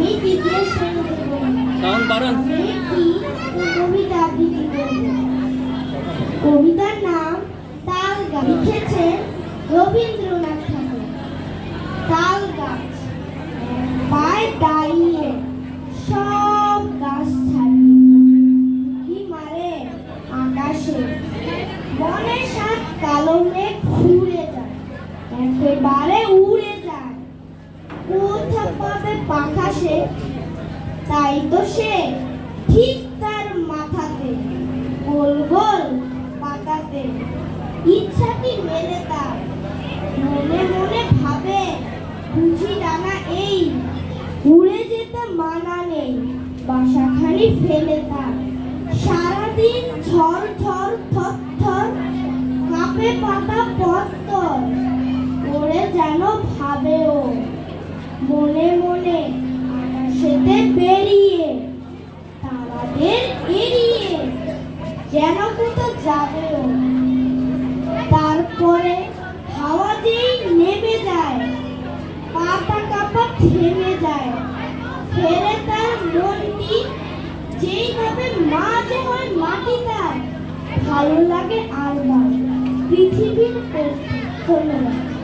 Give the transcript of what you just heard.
আমি দ্বিতীয় শ্রেণীতে পড়ি। আমি একটি কবিতা আবৃত্তি করব। কবিতার নাম তাল গাছ। লিখেছেন রবীন্দ্রনাথ ঠাকুর। তাল গাছ পায়ে দাঁড়িয়ে সব গাছ ছাড়িয়ে কি মারে আকাশে, বনে সাত কালো মেঘ ঘুরে যায়, একেবারে উড়ে যায়। কোথা পাবে পাখা সে, তাই তো সে ঠিক তার মাথাতে গোল গোল পাতাতে ইচ্ছাটি মেলে তার। মনে মনে ভাবে বুঝি ডানা এই, উড়ে যেতে মানা নেই বাসাখানি ফেলে তার। সারাদিন ঝড় ঝড় থর থর কাঁপে পাতা পত্তর, ওরে যেন ভাবে ও মনে মনে আকাশেতে বেরিয়ে তারাদের এড়িয়ে যেন কোথাও যাবে ও। তারপরে হাওয়া যেই নেমে যায়, পাতা কাপা থেমে যায়, ফেরে তার মনটি যেইভাবে মাঝে হয় মাটি তার। ভালো লাগে আরবার পৃথিবীর ধন্যবাদ।